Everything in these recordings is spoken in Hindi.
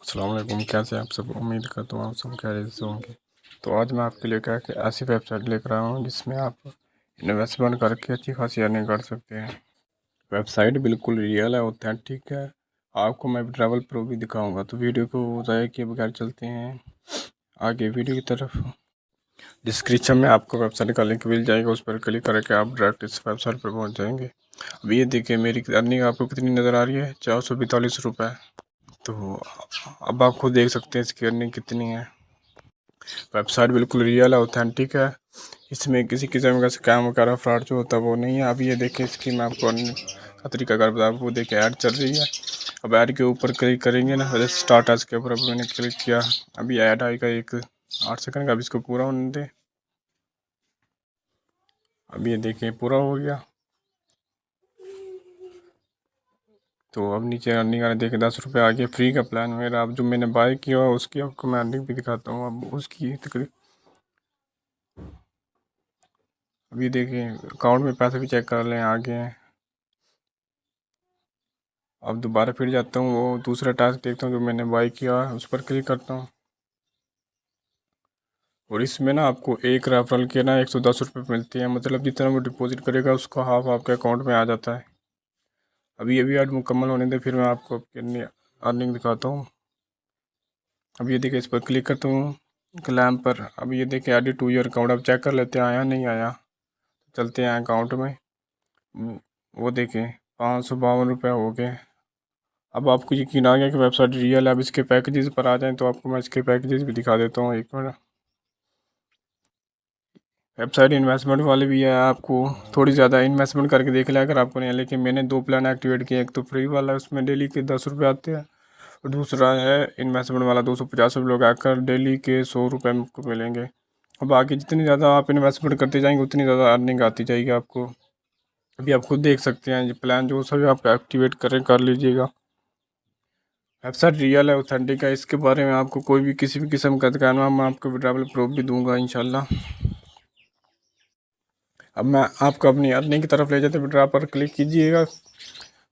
अस्सलाम वालेकुम। कैसे हैं आप सब? उम्मीद करता हूँ आप सब खैरियत से होंगे। तो आज मैं आपके लिए क्या कि ऐसी वेबसाइट लेकर आया हूँ जिसमें आप इन्वेस्टमेंट करके अच्छी खासी अर्निंग कर सकते हैं। वेबसाइट बिल्कुल रियल है, ऑथेंटिक है। आपको मैं ट्रैवल प्रो भी दिखाऊंगा। तो वीडियो को ज़ाया किए बगैर चलते हैं आगे वीडियो की तरफ। डिस्क्रिप्शन में आपको वेबसाइट का लिंक मिल जाएगा, उस पर क्लिक करके आप डायरेक्ट इस वेबसाइट पर पहुँच जाएंगे। अब ये देखिए मेरी अर्निंग आपको कितनी नज़र आ रही है, 442 रुपये। तो अब आप खुद देख सकते हैं इसकी अर्निंग कितनी है। वेबसाइट बिल्कुल रियल है, ऑथेंटिक है। इसमें किसी किस्म का स्कैम वगैरह फ्रॉड जो होता है वो नहीं है। अब ये देखें इसकी मैं आपको अर्निंग का तरीका कर बता, वो देखें ऐड चल रही है। अब ऐड के ऊपर क्लिक करेंगे ना, जैसे स्टार्ट आज के ऊपर अब मैंने क्लिक किया। अभी ऐड आएगा एक 8 सेकंड का, अब इसको पूरा होने दें। अब ये देखें पूरा हो गया। तो अब नीचे अर्निंग आने देखे 10 रुपये आगे फ्री का प्लान मेरा। अब जो मैंने बाय किया हुआ उसकी आपको मैं अर्निंग भी दिखाता हूँ। अब उसकी तकरीब अभी देखिए अकाउंट में पैसे भी चेक कर लें, आगे हैं। अब दोबारा फिर जाता हूँ, वो दूसरा टास्क देखता हूँ जो मैंने बाय किया है, उस पर क्लिक करता हूँ। और इसमें ना आपको एक रेफरल के ना 110 रुपये मिलते हैं, मतलब जितना वो डिपॉजिट करेगा उसका हाफ आपके अकाउंट में आ जाता है। अभी अभी ऐड मुकम्मल होने दे, फिर मैं आपको अर्निंग दिखाता हूँ। अब ये देखिए इस पर क्लिक करता हूँ क्लैम पर। अब ये देखिए एडिट टू योर अकाउंट, अब चेक कर लेते हैं आया नहीं आया। चलते हैं अकाउंट में, वो देखें 552 रुपये हो गए। अब आपको यकीन आ गया कि वेबसाइट रियल है। अब इसके पैकेजेस पर आ जाएं तो आपको मैं इसके पैकेजेस भी दिखा देता हूँ, एक मिनट। वेबसाइट इन्वेस्टमेंट वाली भी है, आपको थोड़ी ज़्यादा इन्वेस्टमेंट करके देख लिया अगर आपको नहीं। लेकिन मैंने 2 प्लान एक्टिवेट किए, एक तो फ्री वाला है उसमें डेली के 10 रुपये आते हैं, और दूसरा है इन्वेस्टमेंट वाला 250 रुपये लोग आकर डेली के 100 रुपये को मिलेंगे। अब आगे जितनी ज़्यादा आप इन्वेस्टमेंट करते जाएंगे उतनी ज़्यादा अर्निंग आती जाएगी आपको। अभी आप खुद देख सकते हैं ये प्लान जो सभी आप एक्टिवेट करें कर लीजिएगा। वेबसाइट रियल है, ऑथेंटिक है। इसके बारे में आपको कोई भी किसी भी किस्म का कहना मैं आपको विड्रावल प्रूफ भी दूंगा इंशाल्लाह। अब मैं आपको अपनी अर्निंग की तरफ ले जाते विड्रा पर क्लिक कीजिएगा,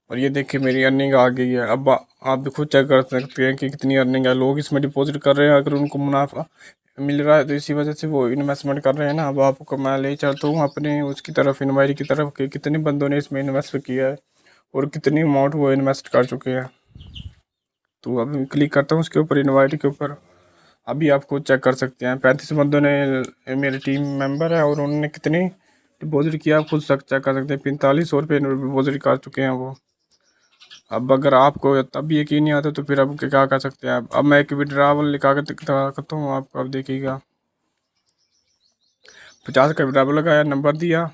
और ये देखिए मेरी अर्निंग आ गई है। अब आप भी खुद चेक कर सकते हैं कि कितनी अर्निंग है। लोग इसमें डिपॉजिट कर रहे हैं, अगर उनको मुनाफा मिल रहा है तो इसी वजह से वो इन्वेस्टमेंट कर रहे हैं ना। अब आपको मैं ले चलता हूँ अपने उसकी तरफ, इंक्वायरी की तरफ, कि कितने बंदों ने इसमें इन्वेस्ट किया है और कितनी अमाउंट वो इन्वेस्ट कर चुके हैं। तो अब क्लिक करता हूँ उसके ऊपर, इन्वायरी के ऊपर। अभी आप खुद चेक कर सकते हैं 35 बंदों ने मेरे टीम मेंबर है, और उन्होंने कितनी डिपॉजिट किया आप खुद चेक कर सकते हैं। 4500 रुपये डिपॉजिट कर चुके हैं वो। अब अगर आपको तब यकीन नहीं आता तो फिर अब क्या कर सकते हैं। अब मैं एक विड्रावल लिखा कर दिखाता हूँ आपको। अब देखिएगा 50 का विड्रावल लगाया, नंबर दिया,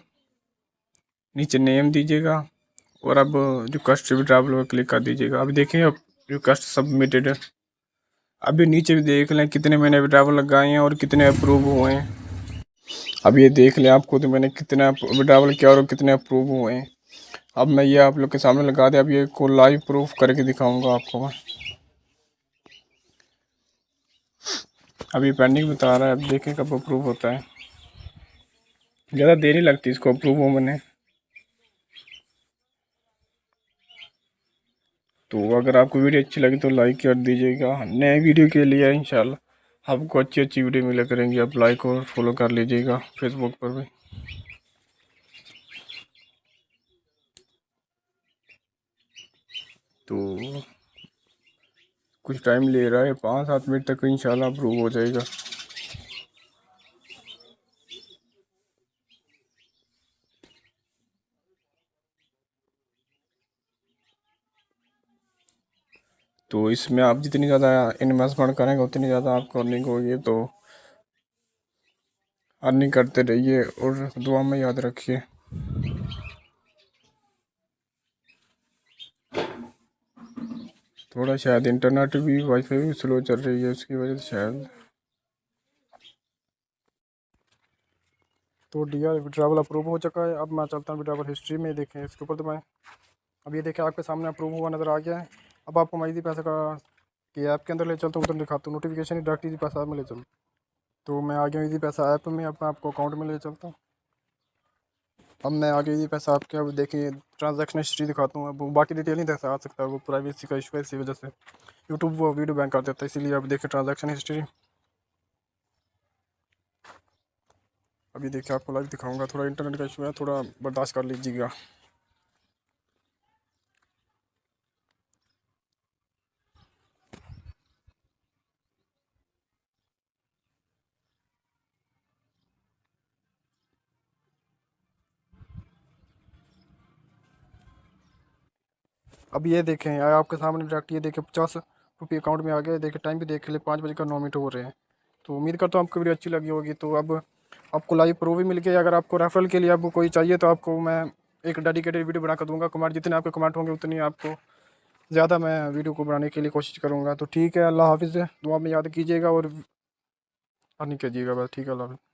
नीचे नेम दीजिएगा, और अब रिक्वेस्ट विड्रावल पर क्लिक कर दीजिएगा। अब देखिए अब रिक्वेस्ट सबमिटेड है। अभी नीचे भी देख लें कितने मैंने विड्रावल लगाए हैं और कितने अप्रूव हुए हैं। अब ये देख लें आपको तो मैंने कितना विड्रावल किया और कितने अप्रूव हुए हैं। अब मैं ये आप लोग के सामने लगा दे। अब ये को लाइव प्रूफ करके दिखाऊंगा आपको मैं। अभी पेंडिंग बता रहा है, अब देखें कब अप्रूव होता है। ज़्यादा देर नहीं लगती इसको अप्रूव होने में। तो अगर आपको वीडियो अच्छी लगी तो लाइक कर दीजिएगा। नए वीडियो के लिए इंशाल्लाह आपको अच्छी अच्छी वीडियो मिला करेंगी। आप लाइक और फॉलो कर लीजिएगा फेसबुक पर भी। तो कुछ टाइम ले रहा है, 5-7 मिनट तक इंशाल्लाह अप्रूव हो जाएगा। तो इसमें आप जितनी ज़्यादा इन्वेस्टमेंट करेंगे उतनी ज़्यादा आपको अर्निंग होगी। तो अर्निंग करते रहिए और दुआ में याद रखिए। थोड़ा शायद इंटरनेट भी वाईफाई भी स्लो चल रही है, उसकी वजह से शायद। तो डियर विड्रावल अप्रूव हो चुका है। अब मैं चलता हूँ विड्रावल हिस्ट्री में, देखें इसके ऊपर। तो मैं अब ये देखें आपके सामने अप्रूव हुआ नज़र आ गया है। अब आपको मैं इजी पैसा का कि ऐप के अंदर ले चलता हूँ, उधर दिखाता हूँ नोटिफिकेशन डायरेक्ट इजी पैसा ऐप में ले चलता हूँ। तो मैं आ गया इजी पैसा ऐप में, अब मैं आपको अकाउंट में ले चलता हूँ। अब मैं आगे ये पैसा आपके अब देखिए ट्रांजैक्शन हिस्ट्री दिखाता हूँ। अब बाकी डिटेल नहीं देखा आ सकता, वो प्राइवेसी का इशू है, इसी वजह से यूट्यूब वो वीडियो बैन कर देता है, इसीलिए अब देखिए ट्रांजैक्शन हिस्ट्री। अभी देखिए आपको लाइव दिखाऊंगा, थोड़ा इंटरनेट का इशू है, थोड़ा बर्दाश्त कर लीजिएगा। अब ये देखें आपके सामने डायरेक्ट ये देखें 50 रुपये अकाउंट में आ गए। देखिए टाइम भी देख ले, 5 बजकर 9 मिनट हो रहे हैं। तो उम्मीद करता हूँ आपको वीडियो अच्छी लगी होगी। तो अब आपको लाइव प्रूफ भी मिल गया। अगर आपको रेफरल के लिए आपको कोई चाहिए तो आपको मैं एक डेडिकेटेड वीडियो बना कर दूंगा। कमेंट जितने आपके कमेंट होंगे उतनी आपको ज़्यादा मैं वीडियो को बनाने के लिए कोशिश करूँगा। तो ठीक है, अल्लाह हाफिज़, दुआ में याद कीजिएगा और नहीं कीजिएगा बस। ठीक है, अल्लाह हाफिज़।